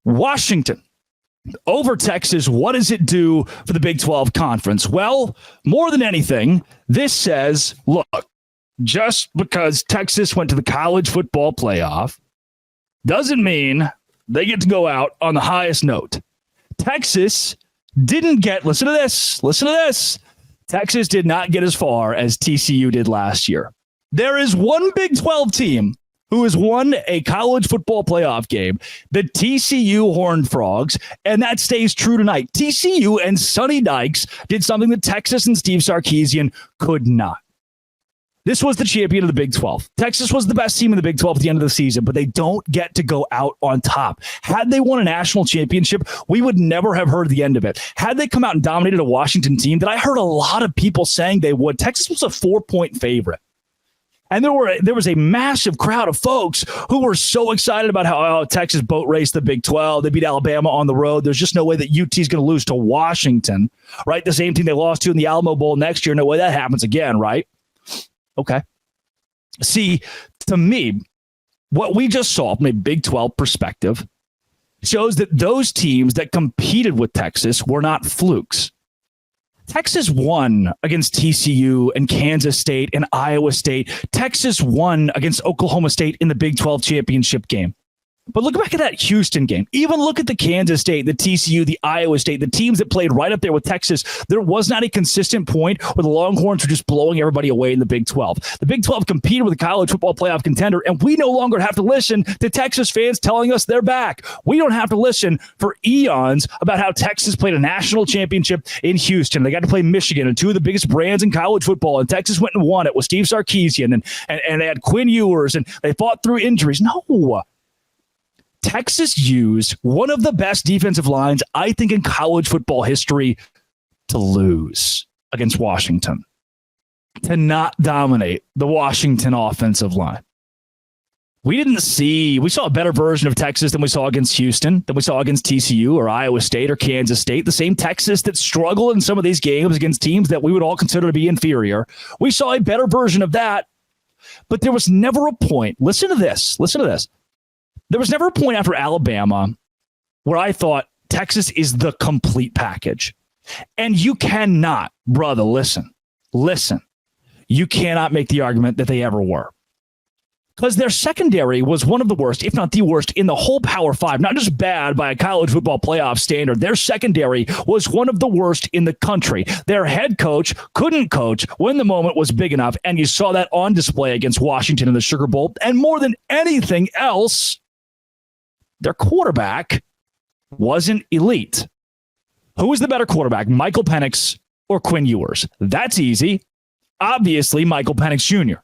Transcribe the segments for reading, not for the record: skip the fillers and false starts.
Washington over Texas. What does it do for the Big 12 conference? Well, more than anything, this says, look, just because Texas went to the college football playoff doesn't mean they get to go out on the highest note. Texas didn't get, listen to this. Texas did not get as far as TCU did last year. There is one Big 12 team who has won a college football playoff game, the TCU Horned Frogs, and that stays true tonight. TCU and Sonny Dykes did something that Texas and Steve Sarkisian could not. This was the champion of the Big 12. Texas was the best team in the Big 12 at the end of the season, but they don't get to go out on top. Had they won a national championship, we would never have heard the end of it. Had they come out and dominated a Washington team that I heard a lot of people saying they would, Texas was a 4-point favorite. And there was a massive crowd of folks who were so excited about how Texas boat raced the Big 12. They beat Alabama on the road. There's just no way that UT is going to lose to Washington, right? The same team they lost to in the Alamo Bowl next year. No way that happens again, right? Okay. See, to me, what we just saw from a Big 12 perspective shows that those teams that competed with Texas were not flukes. Texas won against TCU and Kansas State and Iowa State. Texas won against Oklahoma State in the Big 12 championship game. But look back at that Houston game. Even look at the Kansas State, the TCU, the Iowa State, the teams that played right up there with Texas. There was not a consistent point where the Longhorns were just blowing everybody away in the Big 12. The Big 12 competed with a college football playoff contender, and we no longer have to listen to Texas fans telling us they're back. We don't have to listen for eons about how Texas played a national championship in Houston. They got to play Michigan and two of the biggest brands in college football, and Texas went and won it with Steve Sarkisian, and they had Quinn Ewers, and they fought through injuries. No. Texas used one of the best defensive lines, I think, in college football history to lose against Washington, to not dominate the Washington offensive line. We saw a better version of Texas than we saw against Houston, than we saw against TCU or Iowa State or Kansas State, the same Texas that struggled in some of these games against teams that we would all consider to be inferior. We saw a better version of that, but there was never a point. Listen to this. There was never a point after Alabama where I thought Texas is the complete package. And you cannot, brother, listen. You cannot make the argument that they ever were. Because their secondary was one of the worst, if not the worst, in the whole Power Five. Not just bad by a college football playoff standard. Their secondary was one of the worst in the country. Their head coach couldn't coach when the moment was big enough. And you saw that on display against Washington in the Sugar Bowl. And more than anything else, their quarterback wasn't elite. Who was the better quarterback, Michael Penix or Quinn Ewers? That's easy. Obviously, Michael Penix Jr.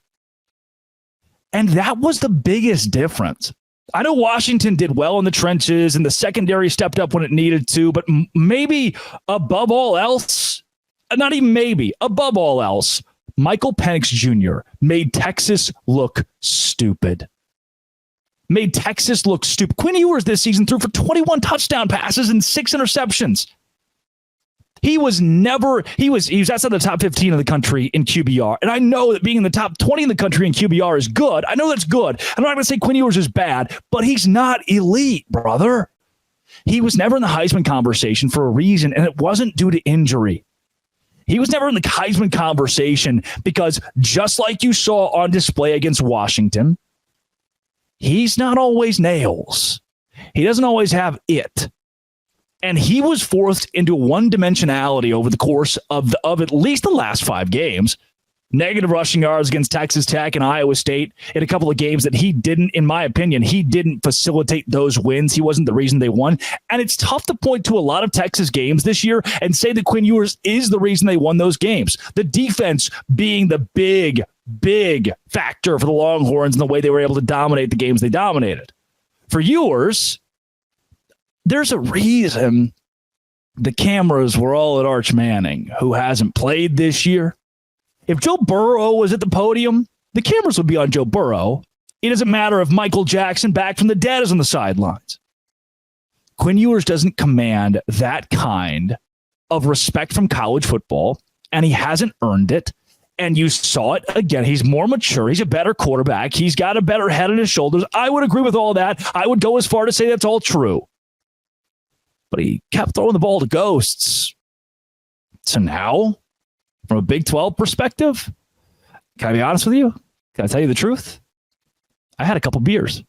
And that was the biggest difference. I know Washington did well in the trenches and the secondary stepped up when it needed to, but maybe above all else, not even maybe, above all else, Michael Penix Jr. made Texas look stupid. Quinn Ewers this season threw for 21 touchdown passes and 6 interceptions. He was outside the top 15 of the country in QBR. And I know that being in the top 20 in the country in QBR is good. I know that's good. I'm not going to say Quinn Ewers is bad, but he's not elite, brother. He was never in the Heisman conversation for a reason, and it wasn't due to injury. He was never in the Heisman conversation because just like you saw on display against Washington, he's not always nails. He doesn't always have it. And he was forced into one-dimensionality over the course of at least the last 5 games. Negative rushing yards against Texas Tech and Iowa State in a couple of games that he didn't, in my opinion, he didn't facilitate those wins. He wasn't the reason they won. And it's tough to point to a lot of Texas games this year and say that Quinn Ewers is the reason they won those games. The defense being the big factor for the Longhorns and the way they were able to dominate the games they dominated. For Ewers, there's a reason the cameras were all at Arch Manning, who hasn't played this year. If Joe Burrow was at the podium, the cameras would be on Joe Burrow. It doesn't matter if Michael Jackson back from the dead is on the sidelines. Quinn Ewers doesn't command that kind of respect from college football, and he hasn't earned it. And you saw it again. He's more mature. He's a better quarterback. He's got a better head on his shoulders. I would agree with all that. I would go as far to say that's all true. but he kept throwing the ball to ghosts. So now, from a Big 12 perspective, can I be honest with you? Can I tell you the truth? I had a couple beers.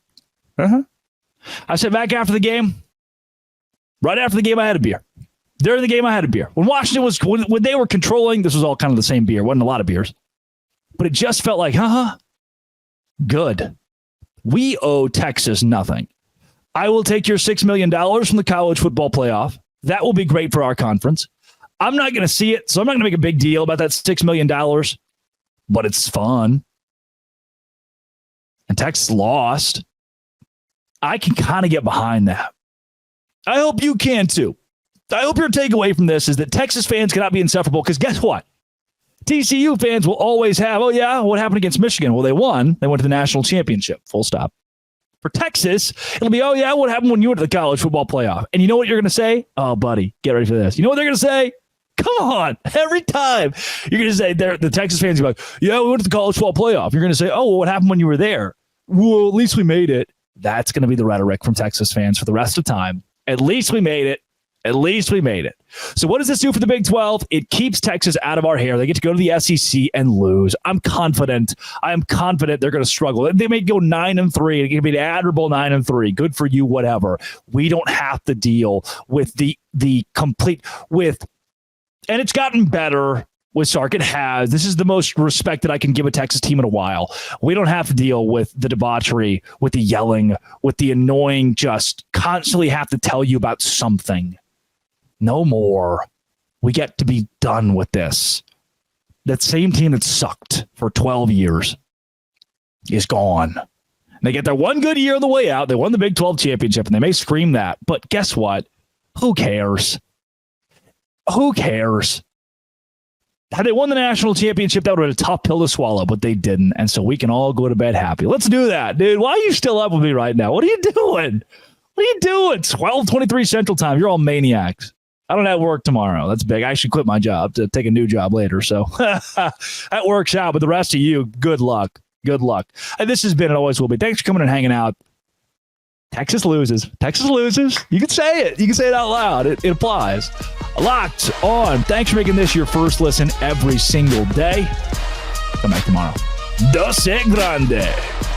I sat back after the game. Right after the game, I had a beer. During the game, I had a beer. When Washington when they were controlling, this was all kind of the same beer. Wasn't a lot of beers. But it just felt like, good. We owe Texas nothing. I will take your $6 million from the college football playoff. That will be great for our conference. I'm not going to see it, so I'm not going to make a big deal about that $6 million, but it's fun. And Texas lost. I can kind of get behind that. I hope you can too. I hope your takeaway from this is that Texas fans cannot be insufferable, because guess what? TCU fans will always have, oh yeah, what happened against Michigan? Well, they won. They went to the national championship. Full stop. For Texas, it'll be, oh yeah, what happened when you went to the college football playoff? And you know what you're going to say? Oh, buddy, get ready for this. You know what they're going to say? Come on. Every time you're going to say, the Texas fans are like, yeah, we went to the college football playoff. You're going to say, oh, well, what happened when you were there? Well, at least we made it. That's going to be the rhetoric from Texas fans for the rest of time. At least we made it. At least we made it. So what does this do for the Big 12? It keeps Texas out of our hair. They get to go to the SEC and lose. I'm confident. I am confident they're going to struggle. They may go 9-3. It can be an admirable 9-3. Good for you, whatever. We don't have to deal with the complete with, and it's gotten better with Sark. It has. This is the most respect that I can give a Texas team in a while. We don't have to deal with the debauchery, with the yelling, with the annoying, just constantly have to tell you about something. No more. We get to be done with this. That same team that sucked for 12 years is gone. They get their one good year on the way out. They won the Big 12 championship, and they may scream that. But guess what? Who cares? Who cares? Had they won the national championship, that would have been a tough pill to swallow, but they didn't. And so we can all go to bed happy. Let's do that, dude. Why are you still up with me right now? What are you doing? What are you doing? 12:23 Central Time. You're all maniacs. I don't have work tomorrow. That's big. I should quit my job to take a new job later. So that works out. But the rest of you, good luck. Good luck. And this has been and always will be. Thanks for coming and hanging out. Texas loses. Texas loses. You can say it. You can say it out loud. It applies. Locked on. Thanks for making this your first listen every single day. Come back tomorrow. Doce Grande.